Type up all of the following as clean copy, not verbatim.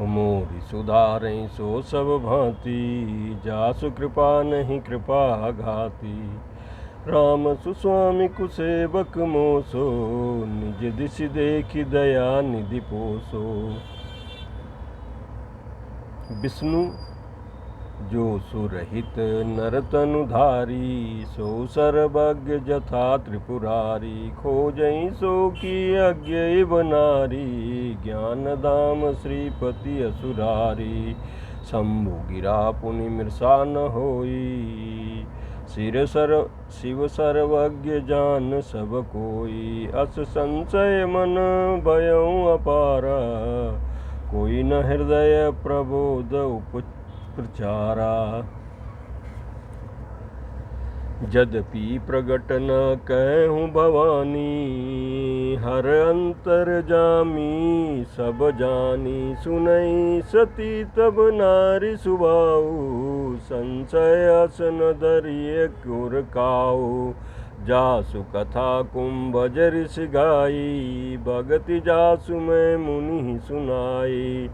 मोरी सुधारें सो सब भांति, जासु कृपा नहीं कृपा घाती। राम सुस्वामी कुसेवक मोसो, निज दिश देखि दया निधि पोसो। विष्णु जो सुरहित नरतनुधारी, सो सर्वज्ञ जथा त्रिपुरारी। खोजई सो की अज्ञ बनारी, ज्ञान धाम श्रीपति असुरारी। शंभु गिरा पुनि मृषा न होई, शिव सर्वज्ञ जान सब कोई। अस संशय मन भयउ अपारा, कोई न हृदय प्रबोध उपचारा। यद्यपि प्रगट न कहूँ भवानी, हर अंतर जामी सब जानी। सुनई सती तब नारी सुभाऊ, संशय असन धरिय कुर काऊ। जासु कथा कुंभज ऋषि गाई, भगति जासु मैं मुनि सुनाई।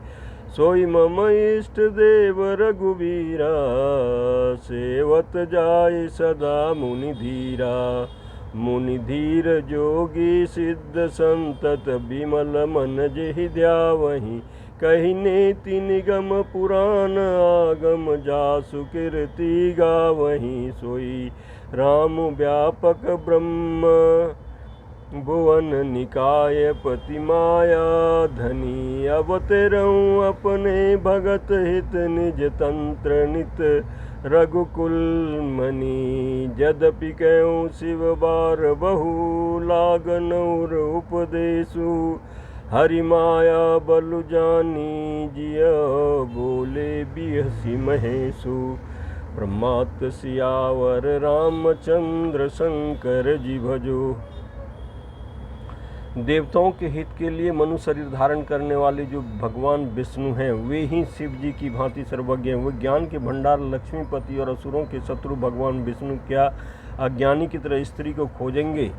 सोई मम इष्ट देव रघुवीरा, सेवत जाय सदा मुनि धीरा। मुनि धीर जोगी सिद्ध संतत, बिमल मन जेहि ध्यावहि। कहि नेति निगम पुराण आगम, जासु कीर्ति गावहि। सोई राम व्यापक ब्रह्म, भुवन निकाय पति माया धनी। अवतरऊँ अपने भगत हित, निज तंत्र नित रघुकुल मनी। यद्यपि कहूँ शिव बार बहु, लागन उर उपदेशु। हरि माया बलु जानी, जिय बोले बिहसि महेशु। ब्रह्मात सियावर रामचंद्र, शंकर जी भजो। देवताओं के हित के लिए मनु शरीर धारण करने वाले जो भगवान विष्णु हैं, वे ही शिव जी की भांति सर्वज्ञ हैं। वे ज्ञान के भंडार, लक्ष्मीपति और असुरों के शत्रु भगवान विष्णु क्या अज्ञानी की तरह स्त्री को खोजेंगे?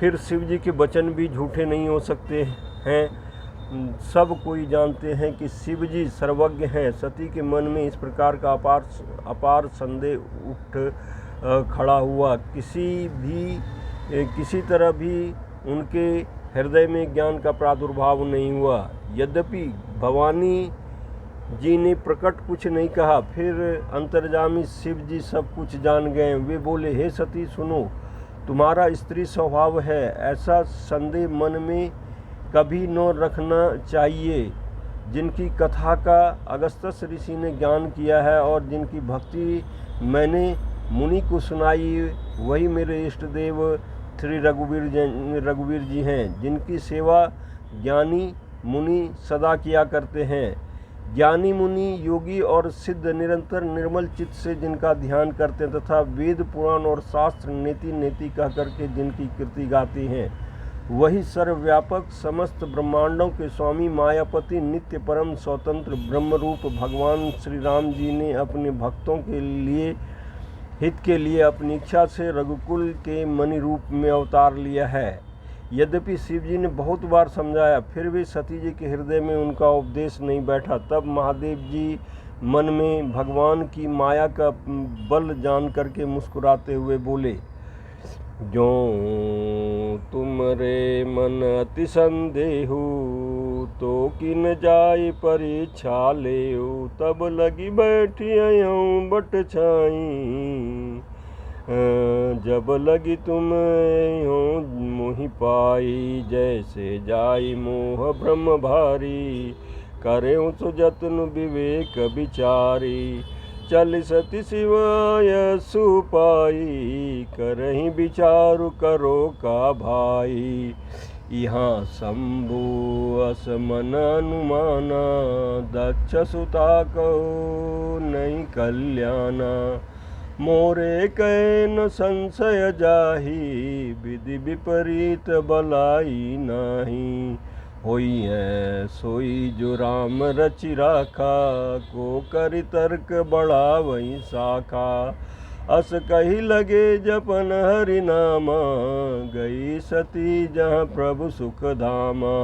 फिर शिव जी के वचन भी झूठे नहीं हो सकते हैं। सब कोई जानते हैं कि शिव जी सर्वज्ञ हैं। सती के मन में इस प्रकार का अपार संदेह उठ खड़ा हुआ। किसी तरह भी उनके हृदय में ज्ञान का प्रादुर्भाव नहीं हुआ। यद्यपि भवानी जी ने प्रकट कुछ नहीं कहा, फिर अंतर्जामी शिव जी सब कुछ जान गए। वे बोले, हे सती सुनो, तुम्हारा स्त्री स्वभाव है, ऐसा संदेह मन में कभी न रखना चाहिए। जिनकी कथा का अगस्त्य ऋषि ने ज्ञान किया है और जिनकी भक्ति मैंने मुनि को सुनाई, वही मेरे इष्ट देव श्री रघुवीर जी हैं, जिनकी सेवा ज्ञानी मुनि सदा किया करते हैं। ज्ञानी मुनि, योगी और सिद्ध निरंतर निर्मल चित्त से जिनका ध्यान करते हैं तथा वेद पुराण और शास्त्र नेति नेति कह करके जिनकी कीर्ति गाते हैं, वही सर्वव्यापक समस्त ब्रह्मांडों के स्वामी मायापति नित्य परम स्वतंत्र ब्रह्मरूप भगवान श्री राम जी ने अपने भक्तों के लिए हित के लिए अपनी इच्छा से रघुकुल के मणि रूप में अवतार लिया है। यद्यपि शिव जी ने बहुत बार समझाया, फिर भी सती जी के हृदय में उनका उपदेश नहीं बैठा। तब महादेव जी मन में भगवान की माया का बल जान करके मुस्कुराते हुए बोले, जो तुमरे मन अति संदेहु, तो किन जाय परीक्षा लेऊ। तब लगी बैठी अयऊँ बट छाई, जब लगी तुम मोहि पाई। जैसे जाई मोह ब्रह्म भारी, करेऊ सो जतन विवेक विचारी। चल सती शिवाय सुपाई, करहीं विचारु करो का भाई। यहाँ शंभु असमन अनुमाना, दक्ष सुता कहो नहीं कल्याणा। मोरे कैन संशय जाहि, विधि विपरीत बलाई नाही। होई है सोई जो राम रचि राखा, को करि तर्क बढ़ा वही शाखा। अस कही लगे जपन हरि नामा, गई सती जहाँ प्रभु सुख धामा।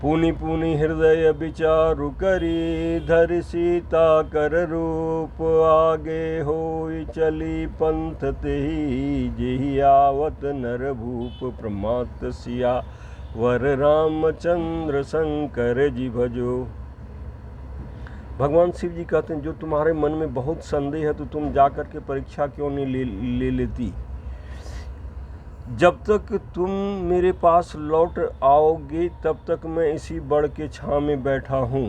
पुनि पुनि हृदय विचारु करी, धरि सीता कर रूप आगे होई चली पंथ तेहि, जेहि आवत नर भूप प्रमात सिया वर रामचंद्र शंकर जी भजो। भगवान शिव जी कहते हैं जो तुम्हारे मन में बहुत संदेह है तो तुम जाकर के परीक्षा क्यों नहीं ले लेती। जब तक तुम मेरे पास लौट आओगे तब तक मैं इसी बड़ के छांव में बैठा हूँ।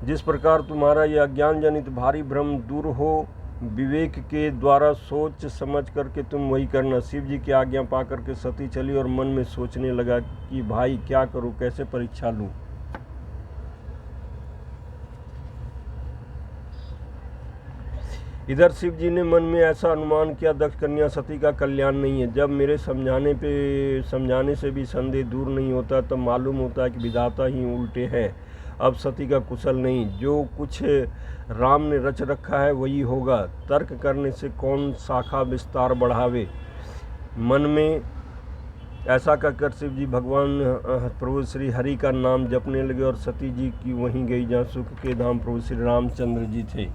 जिस प्रकार तुम्हारा यह अज्ञान जनित भारी भ्रम दूर हो, विवेक के द्वारा सोच समझ करके तुम वही करना। शिव जी की आज्ञा पा करके सती चली और मन में सोचने लगा कि भाई क्या करूँ, कैसे परीक्षा लूँ। इधर शिव जी ने मन में ऐसा अनुमान किया, दक्ष कन्या सती का कल्याण नहीं है। जब मेरे समझाने से भी संदेह दूर नहीं होता तब मालूम होता है कि विधाता ही उल्टे हैं। अब सती का कुशल नहीं, जो कुछ राम ने रच रखा है वही होगा। तर्क करने से कौन शाखा विस्तार बढ़ावे। मन में ऐसा कहकर शिव जी भगवान प्रभु श्री हरि का नाम जपने लगे और सती जी की वहीं गई जहाँ सुख के धाम प्रभु श्री रामचंद्र जी थे।